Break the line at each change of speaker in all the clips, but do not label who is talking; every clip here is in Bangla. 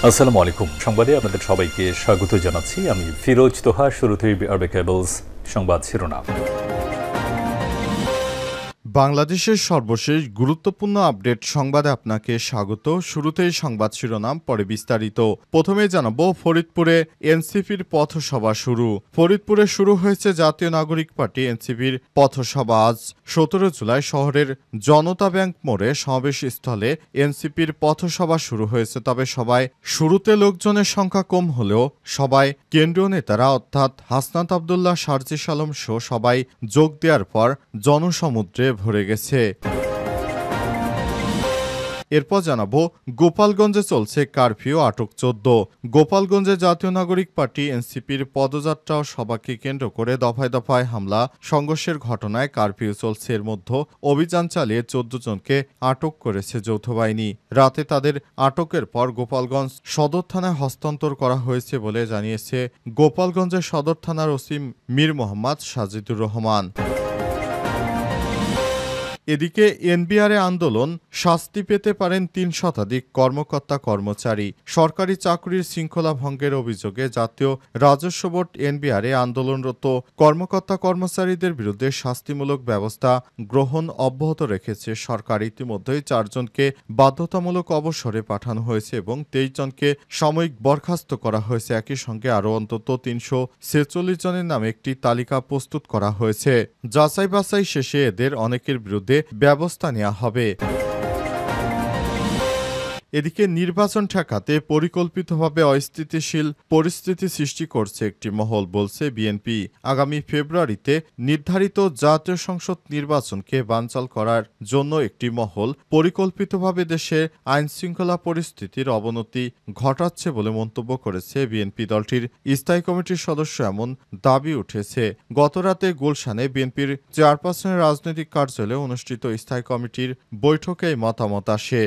আসসালামু আলাইকুম। সংবাদে আপনাদের সবাইকে স্বাগত জানাচ্ছি। আমি ফিরোজ তোহা। শুরুতেই আরবে কেবলস সংবাদ শিরোনাম।
বাংলাদেশের সর্বশেষ গুরুত্বপূর্ণ আপডেট সংবাদে আপনাকে স্বাগত। শুরুতেই সংবাদ শিরোনাম, পরে বিস্তারিত। প্রথমেই জানাবো ফরিদপুরে এনসিপির পথসভা শুরু। ফরিদপুরে শুরু হয়েছে জাতীয় নাগরিক পার্টি এনসিপির পথসভা। আজ 17 জুলাই শহরের জনতা ব্যাংক মোড়ে সমাবেশ স্থলে এনসিপির পথসভা শুরু হয়েছে। তবে সবাই শুরুতে লোকজনের সংখ্যা কম হলেও সবাই কেন্দ্রীয় নেতারা অর্থাৎ হাসনাত আবদুল্লাহ, সার্জিস আলম সহ সবাই যোগ দেওয়ার পর জনসমুদ্রে ভরে গেছে। এরপর জানাবো গোপালগঞ্জে চলছে কারফিউ, আটক 14। গোপালগঞ্জে জাতীয় নাগরিক পার্টি এনসিপির পদযাত্রা ও সভাকে কেন্দ্র করে দফায় দফায় হামলা সংঘর্ষের ঘটনায় কারফিউ চলছে। এর মধ্যে অভিযান চালিয়ে 14 জনকে আটক করেছে যৌথ বাহিনী। রাতে তাদের আটকের পর গোপালগঞ্জ সদর থানায় হস্তান্তর করা হয়েছে বলে জানিয়েছে গোপালগঞ্জের সদর থানার ওসি মীর মোহাম্মদ সাজিদুর রহমান। এদিকে এনবিআরে আন্দোলন, শাস্তি পেতে পারেন 3 শতাধিক কর্মকর্তা কর্মচারী। সরকারি চাকরির শৃঙ্খলা ভঙ্গের অভিযোগে জাতীয় রাজস্ব বোর্ড এনবিআরে আন্দোলনরত কর্মকর্তা কর্মচারীদের বিরুদ্ধে শাস্তিমূলক ব্যবস্থা গ্রহণ অব্যাহত রেখেছে সরকার। ইতিমধ্যেই 4 জনকে বাধ্যতামূলক অবসরে পাঠানো হয়েছে এবং 23 জনকে সাময়িক বরখাস্ত করা হয়েছে। একই সঙ্গে আরও অন্তত 346 জনের নামে একটি তালিকা প্রস্তুত করা হয়েছে। যাচাই বাছাই শেষে এদের অনেকের বিরুদ্ধে ব্যবস্থা নেওয়া হবে। এদিকে নির্বাচন ঠেকাতে পরিকল্পিতভাবে অস্থিতিশীল পরিস্থিতি সৃষ্টি করছে একটি মহল, বলছে বিএনপি। আগামী ফেব্রুয়ারিতে নির্ধারিত জাতীয় সংসদ নির্বাচনকে বানচাল করার জন্য একটি মহল পরিকল্পিতভাবে দেশে আইনশৃঙ্খলা পরিস্থিতির অবনতি ঘটাচ্ছে বলে মন্তব্য করেছে বিএনপি। দলটির স্থায়ী কমিটির সদস্য এমন দাবি উঠেছে। গতরাতে গুলশানে বিএনপির চেয়ারপারসনের রাজনৈতিক কার্যালয়ে অনুষ্ঠিত স্থায়ী কমিটির বৈঠকে এই মতামত আসে।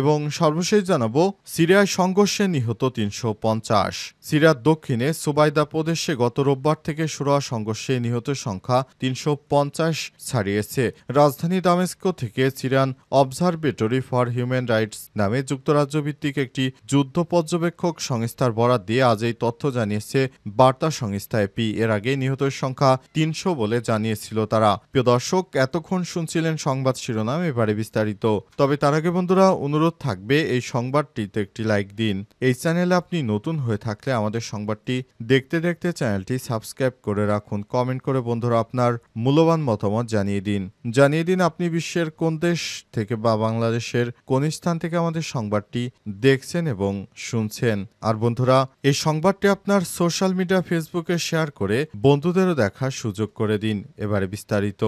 এবং সর্বশেষ জানাবো সিরিয়ায় সংঘর্ষে নিহত 350। সিরিয়ার দক্ষিণে সুবাইদা প্রদেশে গত রোববার থেকে শুরু হওয়া সংঘর্ষে নিহতের সংখ্যা 350 ছাড়িয়েছে। রাজধানী দামেস্কো থেকে Syrian observatory for human rights নামে যুক্তরাজ্যভিত্তিক একটি যুদ্ধ পর্যবেক্ষক সংস্থার বরাত দিয়ে আজ এই তথ্য জানিয়েছে বার্তা সংস্থা এপি। এর আগে নিহতের সংখ্যা 300 বলে জানিয়েছিল তারা। প্রিয় দর্শক, এতক্ষণ শুনছিলেন সংবাদ শিরোনাম, এবারে বিস্তারিত। তবে তার আগে বন্ধুরা, অনুরোধ থাকবে এই সংবাদটিতে একটি লাইক দিন। এই চ্যানেলে আপনি নতুন হয়ে থাকলে আমাদের সংবাদটি দেখতে দেখতে চ্যানেলটি সাবস্ক্রাইব করে রাখুন। কমেন্ট করে বন্ধুরা আপনার মূল্যবান মতামত জানিয়ে দিন আপনি বিশ্বের কোন দেশ থেকে বা বাংলাদেশের কোন স্থান থেকে আমাদের সংবাদটি দেখছেন এবং শুনছেন। আর বন্ধুরা, এই সংবাদটি আপনার সোশ্যাল মিডিয়া ফেসবুকে শেয়ার করে বন্ধুদেরও দেখার সুযোগ করে দিন। এবারে বিস্তারিত।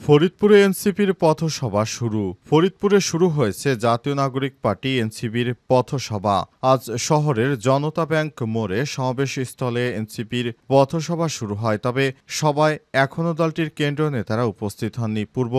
ফরিদপুরে এনসিপির পথসভা শুরু। ফরিদপুরে শুরু হয়েছে জাতীয় নাগরিক পার্টি এনসিপির পথসভা। আজ শহরের জনতা ব্যাংক মোড়ে সমাবেশ স্থলে এনসিপির পথসভা শুরু হয়। তবে সবাই এখনও দলটির কেন্দ্রীয় নেতারা উপস্থিত হননি। পূর্ব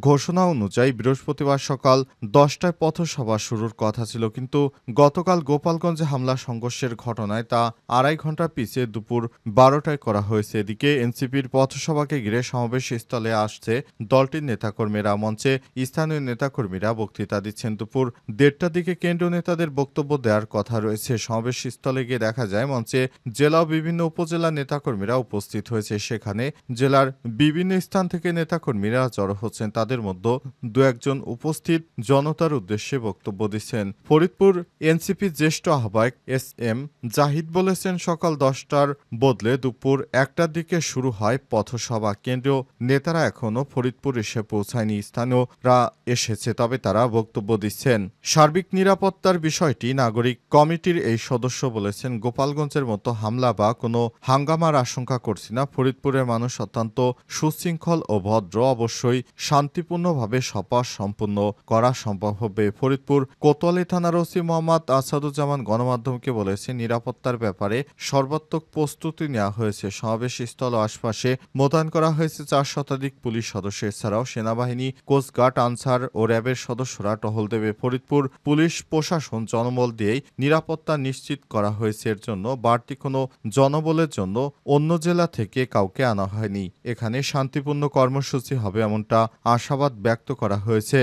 ঘোষণা অনুযায়ী বৃহস্পতিবার সকাল 10টায় পথসভা শুরুর কথা ছিল, কিন্তু গতকাল গোপালগঞ্জে হামলা সংঘর্ষের ঘটনায় তা 2.5 ঘন্টা পিছিয়ে দুপুর 12টায় করা হয়েছে। এদিকে এনসিপির পথসভাকে ঘিরে সমাবেশ স্থলে আসছে দলটির নেতাকর্মীরা। মঞ্চে স্থানীয় নেতাকর্মীরা বক্তৃতা দিচ্ছেন। দুপুর 1:30টার দিকে কেন্দ্রীয় নেতাদের বক্তব্য দেওয়ার কথা রয়েছে। সমাবেশ স্থলে গিয়ে দেখা যায় মঞ্চে জেলা ও বিভিন্ন উপজেলা নেতাকর্মীরা উপস্থিত হয়েছে। সেখানে জেলার বিভিন্ন স্থান থেকে নেতাকর্মীরা জড়ো হচ্ছেন। তাদের মধ্যে 2-1 জন উপস্থিত জনতার উদ্দেশ্যে বক্তব্য দিচ্ছেন। ফরিদপুর এনসিপির জ্যেষ্ঠ আহ্বায়ক এস.এম. জাহিদ বলেছেন, সকাল 10টার বদলে দুপুর 1টার দিকে শুরু হয় পথসভা। কেন্দ্রীয় নেতারা এখনও ফরিদপুর এসে পৌঁছায়নি। স্থানীয়রা এসেছে, তবে তারা বক্তব্য দিচ্ছেন। সার্বিক নিরাপত্তার বিষয়টি নাগরিক কমিটির এই সদস্য বলেছেন, গোপালগঞ্জের মতো হামলা বা কোনো হাঙ্গামার আশঙ্কা করছি না। ফরিদপুরের মানুষ অত্যন্ত সুশৃঙ্খল ও ভদ্র। অবশ্যই শান্তিপূর্ণভাবে সভা সম্পূর্ণ করা সম্ভব হবে। ফরিদপুর কোতোয়ালি থানার ওসি মোহাম্মদ আসাদুজ্জামান গণমাধ্যমকে বলেছেন, নিরাপত্তার ব্যাপারে সর্বাত্মক প্রস্তুতি নেওয়া হয়েছে। সমাবেশ স্থল ও আশপাশে মোতায়েন করা হয়েছে 4 শতাধিক পুলিশ সদস্য। এছাড়াও সেনাবাহিনী, কোস্টগার্ড, আনসার ও র্যাবের সদস্যরা টহল দেবে। ফরিদপুর পুলিশ প্রশাসন জনবল দিয়েই নিরাপত্তা নিশ্চিত করা হয়েছে। এর জন্য বাড়তি কোনো জনবলের জন্য অন্য জেলা থেকে কাউকে আনা হয়নি। এখানে শান্তিপূর্ণ কর্মসূচি হবে এমনটা আশাবাদ ব্যক্ত করা হয়েছে।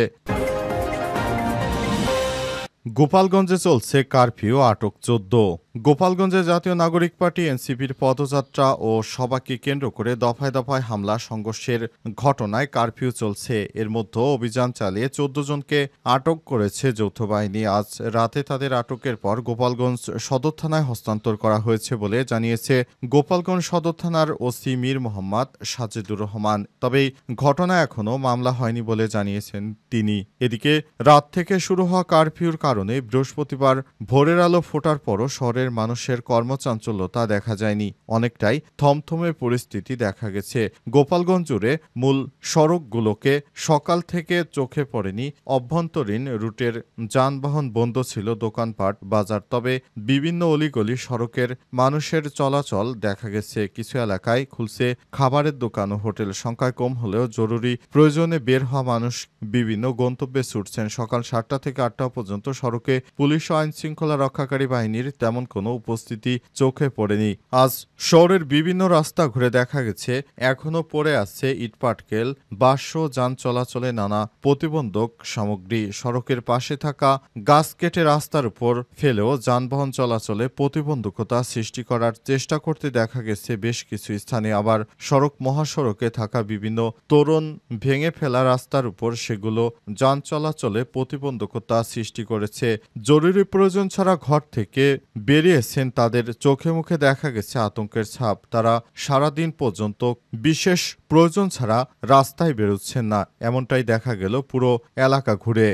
গোপালগঞ্জে চলছে কারফিউ, আটক 14। গোপালগঞ্জে জাতীয় নাগরিক পার্টি এনসিপির পদযাত্রা ও সভাকে কেন্দ্র করে দফায় দফায় হামলা সংঘর্ষের ঘটনায় কারফিউ চলছে। এর মধ্যে অভিযান চালিয়ে 14 জনকে আটক করেছে যৌথ বাহিনী। আজ রাতে তাদের আটকের পর গোপালগঞ্জ সদর থানায় হস্তান্তর করা হয়েছে বলে জানিয়েছে গোপালগঞ্জ সদর থানার ওসি মীর মোহাম্মদ সাজেদুর রহমান। তবে এই ঘটনায় এখনও মামলা হয়নি বলে জানিয়েছেন তিনি। এদিকে রাত থেকে শুরু হওয়া কারফিউর কারণে বৃহস্পতিবার ভোরের আলো ফোটার পরও শহরের মানুষের কর্মচাঞ্চল্যতা দেখা যায়নি। অনেকটাই থমথমে পরিস্থিতি দেখা গেছে। গোপালগঞ্জ জুড়ে মূল সড়কগুলোকে সকাল থেকে চোখে পড়েনি। অভ্যন্তরীণ রুটের যানবাহন বন্ধ ছিল, দোকানপাট, বাজার। তবে বিভিন্ন অলিগলি সড়কের মানুষের চলাচল দেখা গেছে। কিছু এলাকায় খুলছে খাবারের দোকান ও হোটেল। সংখ্যায় কম হলেও জরুরি প্রয়োজনে বের হওয়া মানুষ বিভিন্ন গন্তব্যে ছুটছেন। সকাল 7টা থেকে 8টা পর্যন্ত সড়কে পুলিশ ও আইন শৃঙ্খলা রক্ষাকারী বাহিনীর তেমন কোনো উপস্থিতি চোখে পড়েনি। আজ শহরের বিভিন্ন রাস্তা ঘুরে দেখা গেছে এখনও পড়ে আছে ইটপাটকেল, বাঁশ ও যান চলাচলে নানা প্রতিবন্ধক সামগ্রী। সড়কের পাশে থাকা গাছ কেটে রাস্তার উপর ফেলেও যানবাহন চলাচলে প্রতিবন্ধকতা সৃষ্টি করার চেষ্টা করতে দেখা গেছে বেশ কিছু স্থানে। আবার সড়ক মহাসড়কে থাকা বিভিন্ন তোরণ ভেঙে ফেলা রাস্তার উপর সেগুলো যান চলাচলে প্রতিবন্ধকতা সৃষ্টি করেছে। জরুরি প্রয়োজন ছাড়া ঘর থেকে বেরিয়েছেন তাদের চোখে মুখে দেখা গেছে আতঙ্কের ছাপ। তারা সারাদিন পর্যন্ত বিশেষ প্রয়োজন ছাড়া রাস্তায় বেরোচ্ছেন না, এমনটাই দেখা গেল পুরো এলাকা ঘুরে।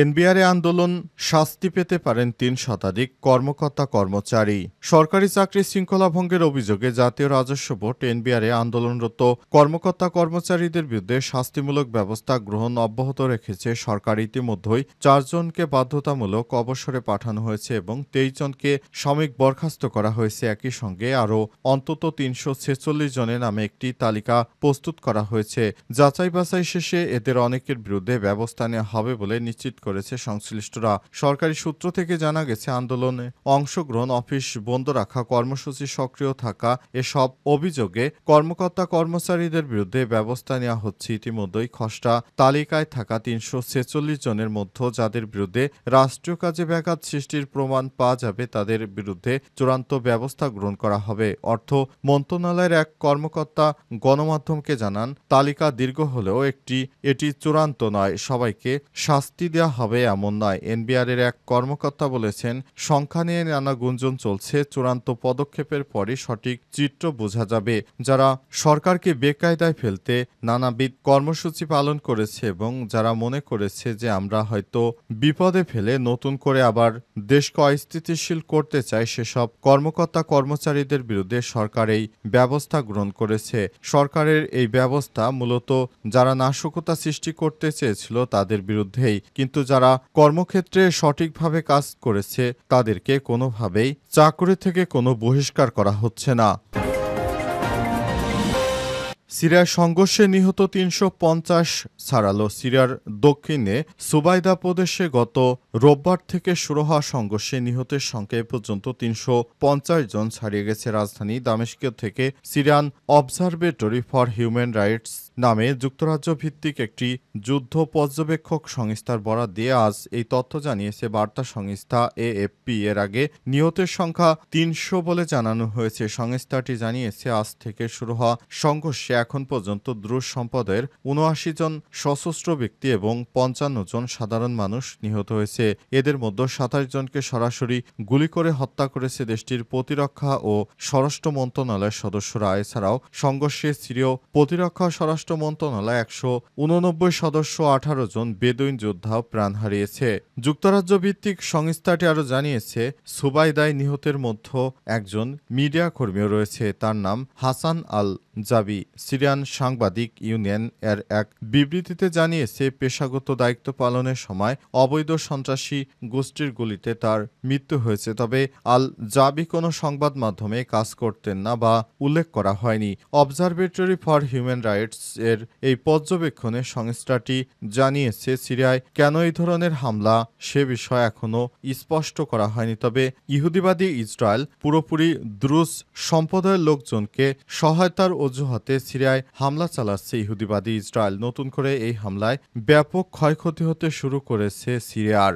এনবিআরে আন্দোলন, শাস্তি পেতে পারেন 3 শতাধিক কর্মকর্তা কর্মচারী। সরকারি চাকরি শৃঙ্খলা ভঙ্গের অভিযোগে জাতীয় রাজস্ব বোর্ড এনবিআরে আন্দোলনরত কর্মকর্তা কর্মচারীদের বিরুদ্ধে শাস্তিমূলক ব্যবস্থা গ্রহণ অব্যাহত রেখেছে সরকার। ইতিমধ্যেই 4 জনকে বাধ্যতামূলক অবসরে পাঠানো হয়েছে এবং 23 জনকে সাময়িক বরখাস্ত করা হয়েছে। একই সঙ্গে আরও অন্তত 346 জনের নামে একটি তালিকা প্রস্তুত করা হয়েছে। যাচাই বাছাই শেষে এদের অনেকের বিরুদ্ধে ব্যবস্থা নেওয়া হবে বলে নিশ্চিত করেছে সংশ্লিষ্টরা। সরকারি সূত্র থেকে জানা গেছে আন্দোলনে অংশগ্রহণ, অফিস বন্ধ রাখা, কর্মসূচি সক্রিয় থাকা এসব অভিযোগে কর্মকর্তা কর্মচারীদের বিরুদ্ধে ব্যবস্থা নেওয়া হচ্ছে। ইতিমধ্যেই খসড়া তালিকায় থাকা 346 জনের মধ্যে যাদের বিরুদ্ধে রাষ্ট্রীয় কাজে ব্যাঘাত সৃষ্টির প্রমাণ পাওয়া যাবে তাদের বিরুদ্ধে চূড়ান্ত ব্যবস্থা গ্রহণ করা হবে। অর্থ মন্ত্রণালয়ের এক কর্মকর্তা গণমাধ্যমকে জানান, তালিকা দীর্ঘ হলেও এটি চূড়ান্ত নয়, সবাইকে শাস্তি দেওয়া হবে এমন নয়। এনবিআরের এক কর্মকর্তা বলেছেন, সংখ্যা নিয়ে নানা গুঞ্জন চলছে, চূড়ান্ত পদক্ষেপের পরই সঠিক চিত্র বোঝা যাবে। যারা সরকারকে বেকায়দায় ফেলতে নানাবিধ কর্মসূচি পালন করেছে এবং যারা মনে করেছে যে আমরা হয়তো বিপদে ফেলে নতুন করে আবার দেশকে অস্থিতিশীল করতে চায়, সেসব কর্মকর্তা কর্মচারীদের বিরুদ্ধে সরকার এই ব্যবস্থা গ্রহণ করেছে। সরকারের এই ব্যবস্থা মূলত যারা নাশকতা সৃষ্টি করতে চেয়েছিল তাদের বিরুদ্ধেই। কিন্তু যারা কর্মক্ষেত্রে সঠিকভাবে কাজ করেছে তাদেরকে কোনোভাবেই চাকরি থেকে কোনো বহিষ্কার করা হচ্ছে না। সিরিয়ার সংঘর্ষে নিহত 350 ছাড়ালো। সিরিয়ার দক্ষিণে সুবাইদা প্রদেশে গত রোববার থেকে শুরু হওয়া সংঘর্ষে নিহতের সংখ্যা এ পর্যন্ত 350 জন ছাড়িয়ে গেছে। রাজধানী দামেস্ক থেকে Syrian observatory for human rights নামে যুক্তরাজ্য ভিত্তিক একটি যুদ্ধ পর্যবেক্ষক সংস্থার বরাত দিয়ে আজ এই তথ্য জানিয়েছে বার্তা সংস্থা এএফপি। এর আগে নিহতের সংখ্যা 300 বলে জানানো হয়েছে। সংস্থাটি জানিয়েছে, আজ থেকে শুরু হওয়া সংঘর্ষে এখন পর্যন্ত দ্রুজ সম্প্রদায়ের ৭৯ জন সশস্ত্র ব্যক্তি এবং ৫৫ জন সাধারণ মানুষ নিহত হয়েছে। এদের মধ্যে ২৭ জনকে সরাসরি গুলি করে হত্যা করেছে দেশটির প্রতিরক্ষা ও স্বরাষ্ট্র মন্ত্রণালয়ের সদস্যরা। এছাড়াও সংঘর্ষে সিরীয় প্রতিরক্ষা স্বরাষ্ট্র মন্ত্রণালয় ১৮৯ সদস্য ১৮ জন বেদুইন যোদ্ধাও প্রাণ হারিয়েছে। যুক্তরাজ্য ভিত্তিক সংস্থাটি আরও জানিয়েছে, সুবাইদায় নিহতের মধ্যে একজন মিডিয়া কর্মীও রয়েছে। তার নাম হাসান আল জাবি। সিরিয়ান সাংবাদিক ইউনিয়ন এর এক বিবৃতিতে জানিয়েছে, পেশাগত দায়িত্ব পালনের সময় অবৈধ সন্ত্রাসী গোষ্ঠীর গুলিতে তার মৃত্যু হয়েছে। তবে আল জাবি কোনো সংবাদ মাধ্যমে কাজ করতেন না বা উল্লেখ করা হয়নি। অবজারভেটরি ফর হিউম্যান রাইটস এর এই পর্যবেক্ষণে সংস্থাটি জানিয়েছে, সিরিয়ায় কেন এই ধরনের হামলা সে বিষয়ে এখনও স্পষ্ট করা হয়নি। তবে ইহুদিবাদী ইসরায়েল পুরোপুরি দ্রুজ সম্প্রদায়ের লোকজনকে সহায়তার ও অজুহাতে সিরিয়ায় হামলা চালাচ্ছে ইহুদিবাদী ইসরায়েল। নতুন করে এই হামলায় ব্যাপক ক্ষয়ক্ষতি হতে শুরু করেছে সিরিয়ার।